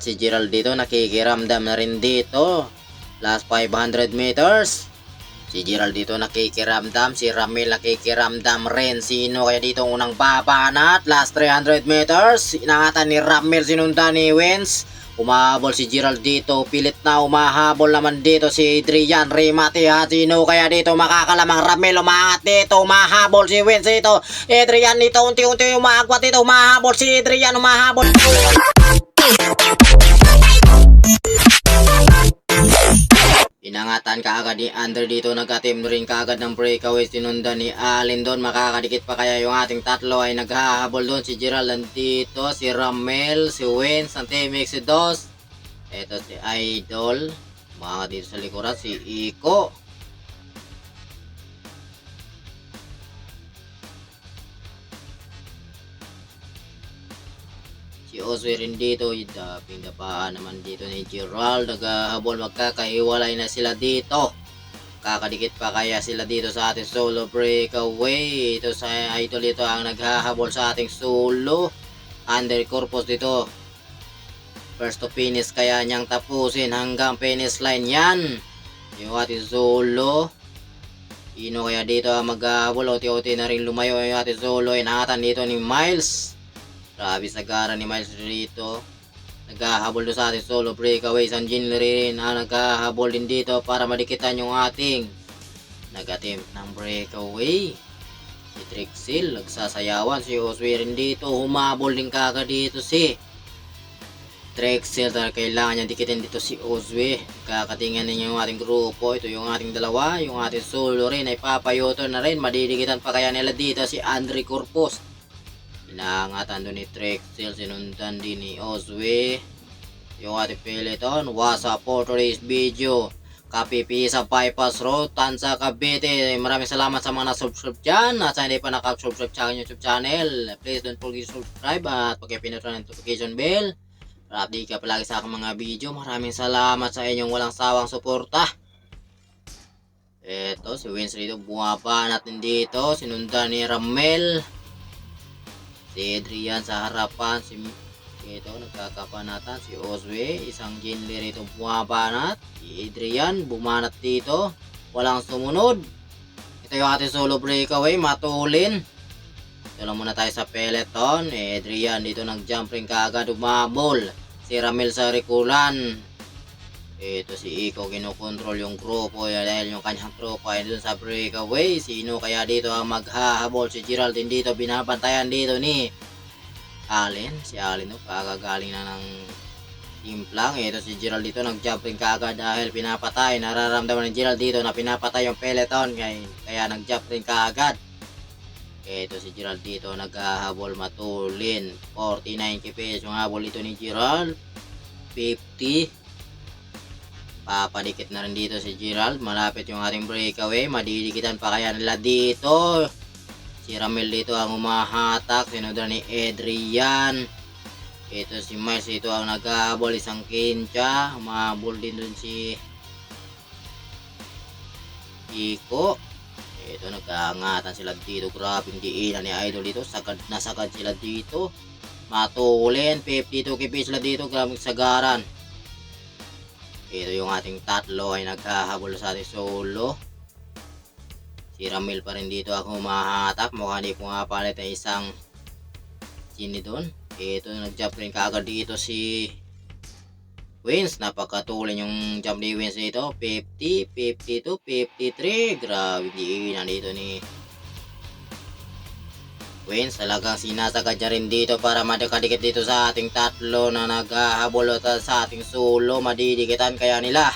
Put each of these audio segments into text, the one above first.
Si Gerald dito nakikiramdam na rin dito. Last 500 meters. Si Gerald dito nakikiramdam. Si Ramil nakikiramdam rin. Sino kaya dito unang babanat? Last 300 meters. Inangatan ni Ramil, sinundan ni Wins. Umahabol si Gerald dito. Pilit na umahabol naman dito si Adrian. Remate ha. Sino kaya dito makakalamang? Ramil umangat dito. Umahabol si Wins dito. Adrian dito unti-unti umaagwat dito. Umahabol si Adrian. Umahabol. Inangatan kaagad ni Under dito, nag-attempt rin kaagad ng breakaway, sinundan ni Allen doon. Makakadikit pa kaya yung ating tatlo? Ay naghahabol doon si Gerald nandito, si Ramel, si Wins, ang teammate si Dos. Eto si Idol, mga dito sa likuran si Iko. Si Oswe rin dito, pinapaan naman dito ni Gerald. Naghahabol, magkakahiwalay na sila dito. Kakadikit pa kaya sila dito sa ating solo breakaway. Ito sa Idol dito ang naghahabol sa ating solo. Under Corpus dito. First to finish kaya niyang tapusin hanggang finish line yan. Yung ating solo. Ino kaya dito ang maghahabol. Oti-oti na rin lumayo yung ating solo. Inangatan dito ni Miles. Grabe sagara ni Miles dito. Naghahabol doon sa ating solo breakaway. Sanjin rin ang naghahabol din dito para madikitan yung ating nag-attempt ng breakaway. Si Trixil nagsasayawan. Si Oswe rin dito. Humabol din kagad dito si Trixil. Kailangan niya dikitin dito si Oswe. Kakatingan ninyo yung ating grupo. Ito yung ating dalawa. Yung ating solo rin ay papayoto na rin. Madidikitan pa kaya nila dito si Andre Corpus. Inangatan doon ni Trexel, sinundan din ni Oswe. Yung ating peloton, WhatsApp for today's video. KPP sa Bypass Road, Tansa, Cavite. Maraming salamat sa mga na-subscribe dyan. At sa hindi pa nakasubscribe sa aking YouTube channel, please don't forget to subscribe at pag-pinatry ng notification bell para update ka palagi sa aking mga video. Maraming salamat sa inyong walang sawang suporta. Eto, si Wins dito, bumaba natin dito. Sinundan ni Ramel. Si Adrian sa harapan, ito nagkakapanatan si Oswe, isang Jinler ito bumabanat, si Adrian bumanat dito, walang sumunod. Ito yung ating solo breakaway, matulin. Ito lang muna tayo sa peloton. Adrian dito nag-jump rin kaagad, umabol si Ramil sa rikulan. Ito si Iko, kinokontrol yung grupo dahil yung kanyang tropa ay dun sa breakaway. Sino kaya dito ang maghahabol? Si Gerald din dito, binabantayan dito ni Allen. Si Allen kakagaling na ng timplang. Ito si Gerald dito, nag-jump rin kaagad dahil pinapatay. Nararamdaman ni Gerald dito na pinapatay yung peloton, kaya nag-jump rin kaagad. Ito si Gerald dito, naghahabol, matulin. 49 kps yung habol dito ni Gerald. 50. Papadikit na rin dito si Gerald. Malapit yung ating breakaway. Madidikitan pa kaya nila dito. Si Ramil dito ang umahatak. Sinundan ni Adrian. Ito si Miles dito ang naghahabol. Isang kincha. Umahabol din dun si Iko. Ito nagkaangatan sila dito. Grabe hindi ina ni Idol dito. Sagad na sagad sila dito. Matulin. 52 kp sila dito. Grabe sagaran. Ito yung ating tatlo ay naghahabol sa ating solo. Si Ramil pa rin dito ako humahatak. Mukhang di ko nga palit na isang sini doon. Ito nag-jump rin kaagad dito si Wins. Napakatulin yung jump ni Wins dito. 50, 52, 53. Grabe di nandito ni Wins. Talagang sinasagad niya rin dito para madikadikit dito sa ating tatlo na naghahabol sa ating solo. Madidikitan kaya nila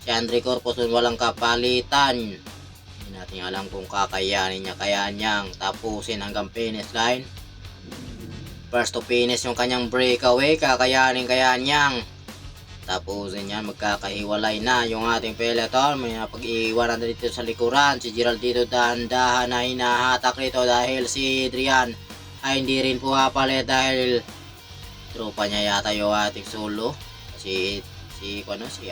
si Andre Corpus walang kapalitan. Hindi natin alam kung kakayanin niya. Kaya niyang tapusin hanggang finish line. First to finish yung kanyang breakaway. Kakayanin kaya niyang tapusin yan. Magkakahiwalay na yung ating peloton. May napag-iwanan na dito sa likuran. Si Gerald dito dahan-dahan na hinahatak rito dahil si Adrian ay hindi rin pumapalit dahil tropa niya yata yung ating solo. Si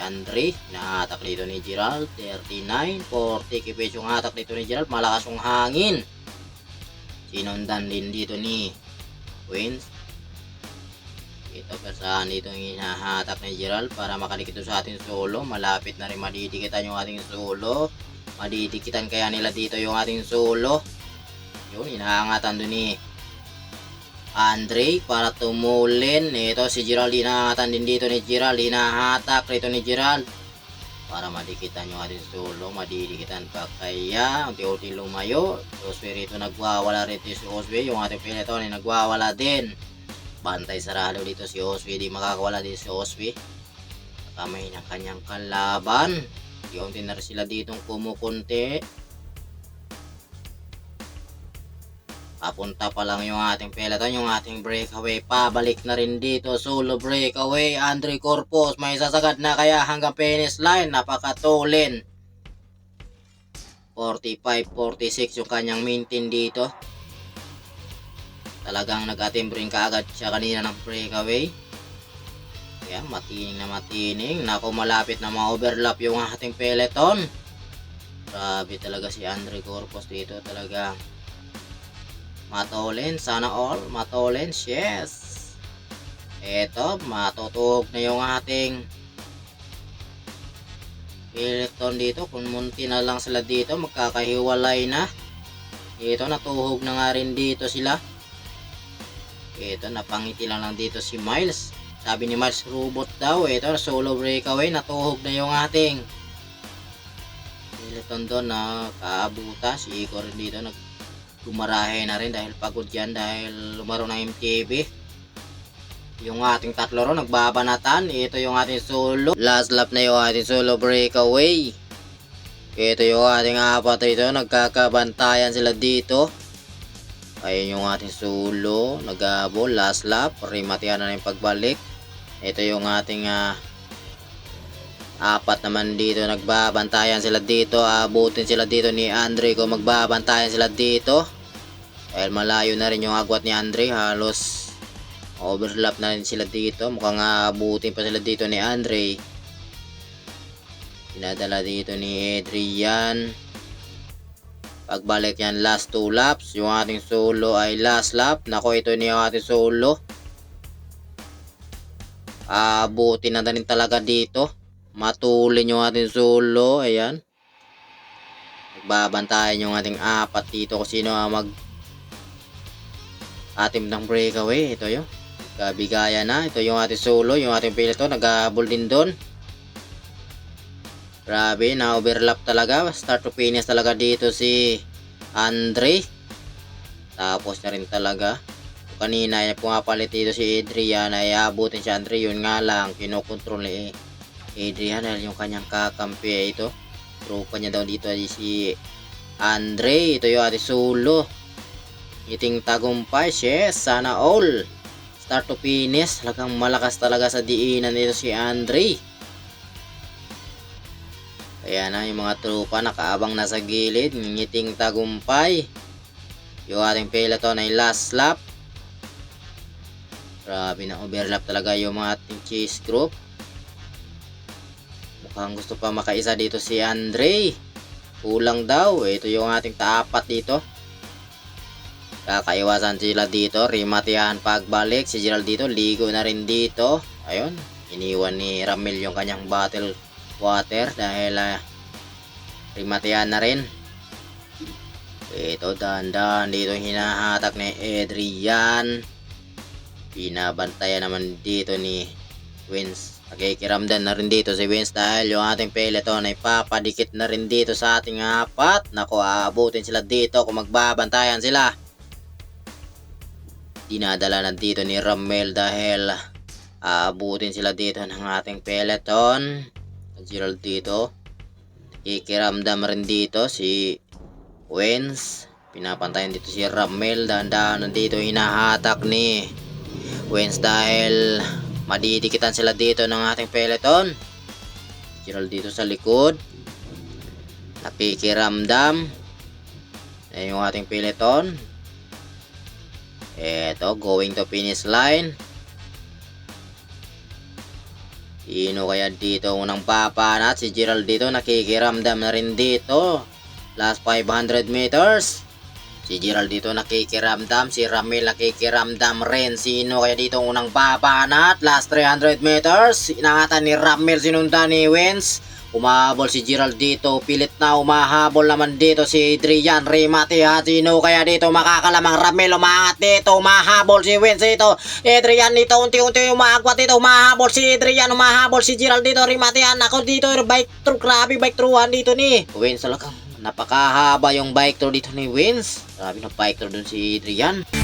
Andre hinahatak dito ni Gerald. 39, 40 kipis yung hatak dito ni Gerald. Malakas yung hangin. Sinundan din dito ni Wins. Ito persahan dito yung hinahatak ni Gerald para makadikit sa ating solo. Malapit na rin madidikitan yung ating solo. Madidikitan kaya nila dito yung ating solo. Yun, hinahangatan doon ni Andre para tumulin. Ito si Gerald, hinahangatan din dito ni Gerald. Hinahatak rito ni Gerald para madikitan yung ating solo. Madidikitan pa kaya unti-unti lumayo. Oswe rito nagwawala rito si Oswe. Yung ating peloton ay nagwawala din. Bantay sarado dito si Oswe. Di makakawala din si Oswe. Kamay ng kanyang kalaban. Unti na rin sila ditong kumukunti. Papunta pa lang yung ating peloton, yung ating breakaway. Pabalik na rin dito. Solo breakaway. Andre Corpus. May sasagad na kaya hanggang finish line. Napakatulin. 45-46 yung kanyang maintain dito. Talagang nag-atimbring kaagad siya kanina ng breakaway. Kaya matining na matining. Naku, malapit na ma-overlap yung ating peloton. Grabe talaga si Andre Corpus dito. Talaga matulin, sana all, matulin, yes. Eto, matutuhog na yung ating peloton dito. Kung munti na lang sila dito, magkakahiwalay na. Ito, natuhog na nga rin dito sila. Ito, napangiti lang dito si Miles. Sabi ni Miles, robot daw. Ito, solo breakaway, natuhog na yung ating peloton doon na kaabuta. Si Igor dito, gumarahe na rin dahil pagod yan dahil lumaro ng MTB. Yung ating tatlo ron nagbabanatan. Ito yung ating solo. Last lap na yung ating solo breakaway. Ito yung ating apat rito. Nagkakabantayan sila dito. Ayun yung ating solo. Nagabol. Last lap. Rimatihan na yung pagbalik. Ito yung ating apat naman dito. Nagbabantayan sila dito. Abutin sila dito ni Andre kung magbabantayan sila dito. Dahil malayo na rin yung agwat ni Andre. Halos overlap na rin sila dito. Mukhang abutin pa sila dito ni Andre. Pinadala dito ni Adrian. Pagbalik yan last 2 laps. Yung ating solo ay last lap. Nako, ito ni yung ating solo. Abutin na rin talaga dito. Matulin yung ating solo. Ayan. Nagbabantayan yung ating apat dito kung sino ating ng breakaway. Ito yun. Kabigaya na. Ito yung ating solo. Yung ating peloton. Nag-habol din doon. Grabe. Na-overlap talaga. Start to finish talaga dito si Andre. Tapos na rin talaga. Kanina pumapalit dito si Adrian. Ay abutin si Andre. Yun nga lang. Kinokontrol Adrian dahil yung kanyang kakampi ito. Tropa niya daw dito ay si Andre. Ito yung ating solo. Iting tagumpay. Yes, sana all. Start to finish. Talagang malakas talaga sa diinan nito si Andre. Kaya na yung mga tropa nakaabang na sa gilid. Ngiting tagumpay. Yung ating peloton ay last lap. Grabe na overlap talaga yung mga ating chase group. Mukhang gusto pa makaisa dito si Andre. Kulang daw. Ito yung ating taapat dito. Kakaiwasan sila dito. Rimatihan pagbalik. Si Gerald dito. Ligo na rin dito. Ayun. Iniwan ni Ramil yung kanyang bottle water. Dahil rimatihan na rin. Ito dahan-dahan dito hinahatak ni Adrian. Pinabantayan naman dito ni Wins. Nakikiramdam na rin dito si Wins dahil yung ating peloton ay papadikit na rin dito sa ating apat. Naku, aabutin sila dito kung magbabantayan sila. Dinadala na dito ni Ramel dahil aabutin sila dito ng ating peloton. Gerald dito. Nakikiramdam rin dito si Wins. Pinapantayan dito si Ramel. Dahan-dahan dito hinahatak ni Wins dahil madidikitan sila dito ng ating peloton. Gerald dito sa likod. Nakikiramdam. Ayan yung ating peloton. Eto, going to finish line. Sino kaya dito unang papanat? Si Gerald dito nakikiramdam na rin dito. Last 500 meters. Si Gerald dito nakikiramdam, si Ramil nakikiramdam rin. Sino kaya dito unang babanat? Last 300 meters. Inangatan ni Ramil, sinundan ni Wins. Umahabol si Gerald dito, pilit na umahabol naman dito si Adrian Rimati ha. Sino kaya dito makakalamang? Ramil umangat dito, umahabol si Wins dito. Adrian dito unti-unti umaagwat dito, umahabol si Adrian, umahabol si Gerald dito. Rimati ha, ako dito bike through, grabe bike throughan dito ni Wins talagang. Napakahaba yung bike through dito ni Wins. Grabe na bike through dun si Adrian.